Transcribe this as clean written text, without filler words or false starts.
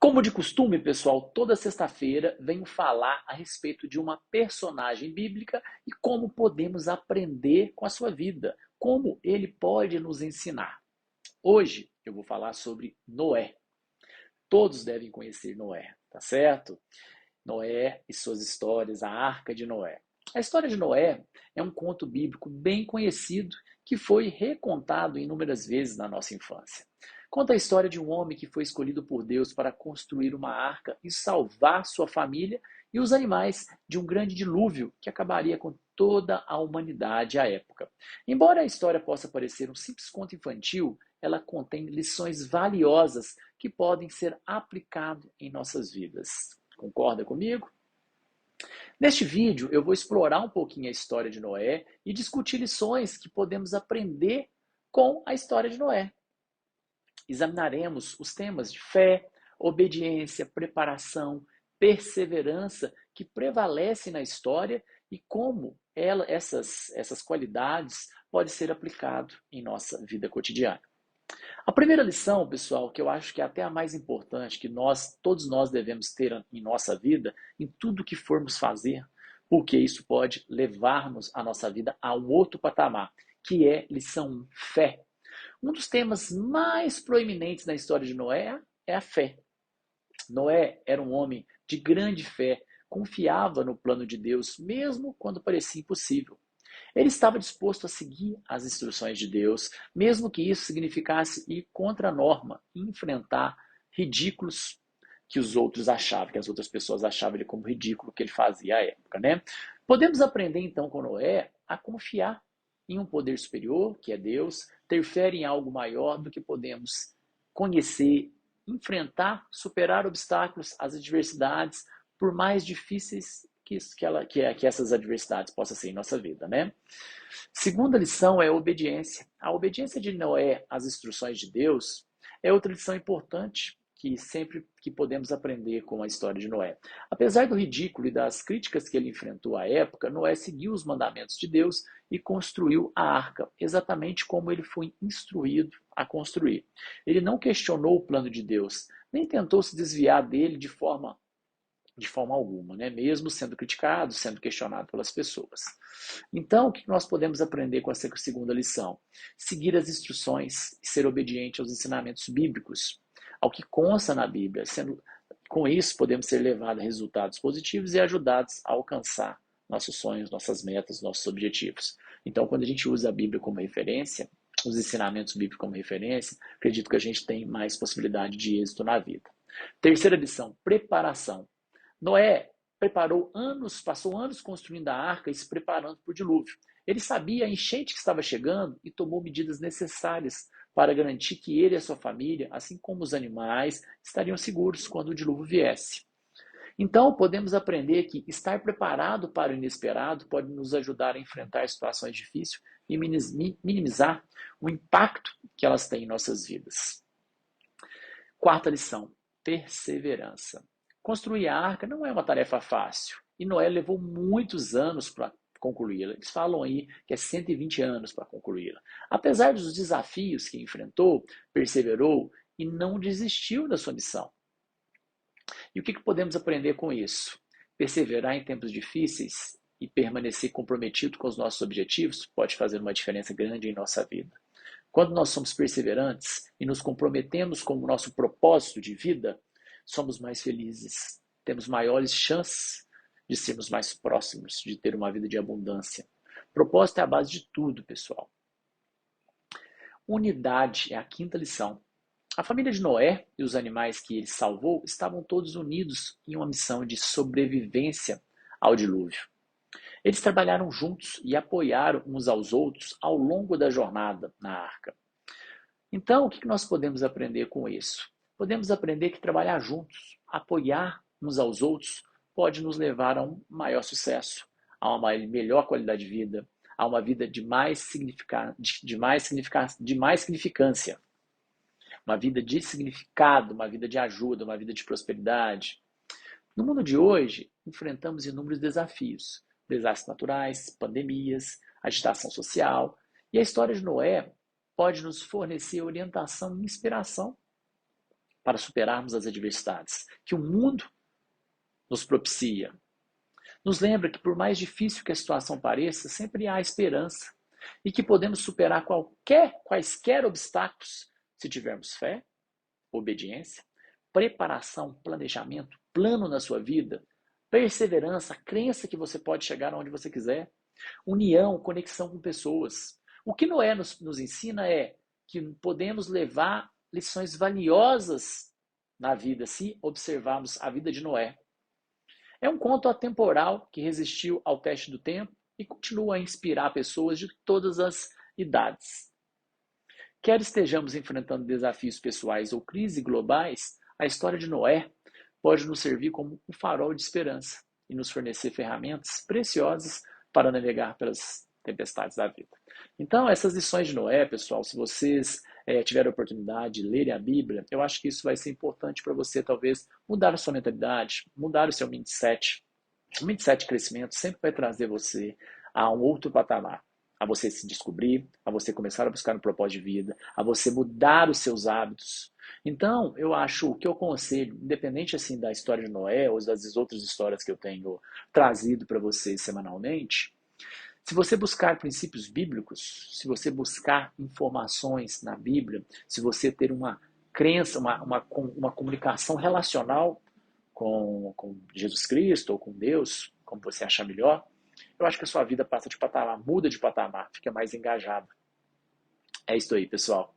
Como de costume, pessoal, toda sexta-feira venho falar a respeito de uma personagem bíblica e como podemos aprender com a sua vida, como ele pode nos ensinar. Hoje eu vou falar sobre Noé. Todos devem conhecer Noé, tá certo? Noé e suas histórias, a Arca de Noé. A história de Noé é um conto bíblico bem conhecido que foi recontado inúmeras vezes na nossa infância. Conta a história de um homem que foi escolhido por Deus para construir uma arca e salvar sua família e os animais de um grande dilúvio que acabaria com toda a humanidade à época. Embora a história possa parecer um simples conto infantil, ela contém lições valiosas que podem ser aplicadas em nossas vidas. Concorda comigo? Neste vídeo, eu vou explorar um pouquinho a história de Noé e discutir lições que podemos aprender com a história de Noé. Examinaremos os temas de fé, obediência, preparação, perseverança que prevalecem na história e como essas qualidades podem ser aplicadas em nossa vida cotidiana. A primeira lição, pessoal, que eu acho que é até a mais importante, que todos nós devemos ter em nossa vida, em tudo que formos fazer, porque isso pode levar-nos a nossa vida a um outro patamar, que é lição 1, fé. Um dos temas mais proeminentes na história de Noé é a fé. Noé era um homem de grande fé, confiava no plano de Deus, mesmo quando parecia impossível. Ele estava disposto a seguir as instruções de Deus, mesmo que isso significasse ir contra a norma e enfrentar ridículos que os outros achavam, que as outras pessoas achavam ele como ridículo que ele fazia à época, né? Podemos aprender então com Noé a confiar em um poder superior, que é Deus, ter fé em algo maior do que podemos conhecer, enfrentar, superar obstáculos, as adversidades, por mais difíceis que essas adversidades possam ser em nossa vida, né? Segunda lição é a obediência. A obediência de Noé às instruções de Deus é outra lição importante que sempre que podemos aprender com a história de Noé. Apesar do ridículo e das críticas que ele enfrentou à época, Noé seguiu os mandamentos de Deus e construiu a arca, exatamente como ele foi instruído a construir. Ele não questionou o plano de Deus, nem tentou se desviar dele de forma alguma, né? Mesmo sendo criticado, sendo questionado pelas pessoas. Então, o que nós podemos aprender com essa segunda lição? Seguir as instruções e ser obediente aos ensinamentos bíblicos, ao que consta na Bíblia. Com isso, podemos ser levados a resultados positivos e ajudados a alcançar nossos sonhos, nossas metas, nossos objetivos. Então, quando a gente usa a Bíblia como referência, os ensinamentos bíblicos como referência, acredito que a gente tem mais possibilidade de êxito na vida. Terceira lição, preparação. Noé passou anos construindo a arca e se preparando para o dilúvio. Ele sabia a enchente que estava chegando e tomou medidas necessárias para garantir que ele e a sua família, assim como os animais, estariam seguros quando o dilúvio viesse. Então, podemos aprender que estar preparado para o inesperado pode nos ajudar a enfrentar situações difíceis e minimizar o impacto que elas têm em nossas vidas. Quarta lição, perseverança. Construir a arca não é uma tarefa fácil. E Noé levou muitos anos para concluí-la. Eles falam aí que é 120 anos para concluí-la. Apesar dos desafios que enfrentou, perseverou e não desistiu da sua missão. E o que podemos aprender com isso? Perseverar em tempos difíceis e permanecer comprometido com os nossos objetivos pode fazer uma diferença grande em nossa vida. Quando nós somos perseverantes e nos comprometemos com o nosso propósito de vida, somos mais felizes, temos maiores chances de sermos mais próximos, de ter uma vida de abundância. Propósito é a base de tudo, pessoal. Unidade é a quinta lição. A família de Noé e os animais que ele salvou estavam todos unidos em uma missão de sobrevivência ao dilúvio. Eles trabalharam juntos e apoiaram uns aos outros ao longo da jornada na arca. Então, o que nós podemos aprender com isso? Podemos aprender que trabalhar juntos, apoiar uns aos outros, pode nos levar a um maior sucesso, a uma melhor qualidade de vida, a uma vida de mais significância, uma vida de significado, uma vida de ajuda, uma vida de prosperidade. No mundo de hoje, enfrentamos inúmeros desafios, desastres naturais, pandemias, agitação social, e a história de Noé pode nos fornecer orientação e inspiração para superarmos as adversidades que o mundo nos propicia. Nos lembra que, por mais difícil que a situação pareça, sempre há esperança e que podemos superar quaisquer obstáculos se tivermos fé, obediência, preparação, planejamento, plano na sua vida, perseverança, crença que você pode chegar onde você quiser, união, conexão com pessoas. O que Noé nos ensina é que podemos levar lições valiosas na vida se observarmos a vida de Noé. É um conto atemporal que resistiu ao teste do tempo e continua a inspirar pessoas de todas as idades. Quer estejamos enfrentando desafios pessoais ou crises globais, a história de Noé pode nos servir como um farol de esperança e nos fornecer ferramentas preciosas para navegar pelas tempestades da vida. Então, essas lições de Noé, pessoal, se vocês tiverem a oportunidade de lerem a Bíblia, eu acho que isso vai ser importante para você, talvez, mudar a sua mentalidade, mudar o seu mindset. O mindset de crescimento sempre vai trazer você a um outro patamar, a você se descobrir, a você começar a buscar um propósito de vida, a você mudar os seus hábitos. Então, eu acho que eu aconselho, independente assim da história de Noé ou das outras histórias que eu tenho trazido para vocês semanalmente, se você buscar princípios bíblicos, se você buscar informações na Bíblia, se você ter uma crença, uma comunicação relacional com Jesus Cristo ou com Deus, como você achar melhor, eu acho que a sua vida passa de patamar, muda de patamar, fica mais engajada. É isso aí, pessoal.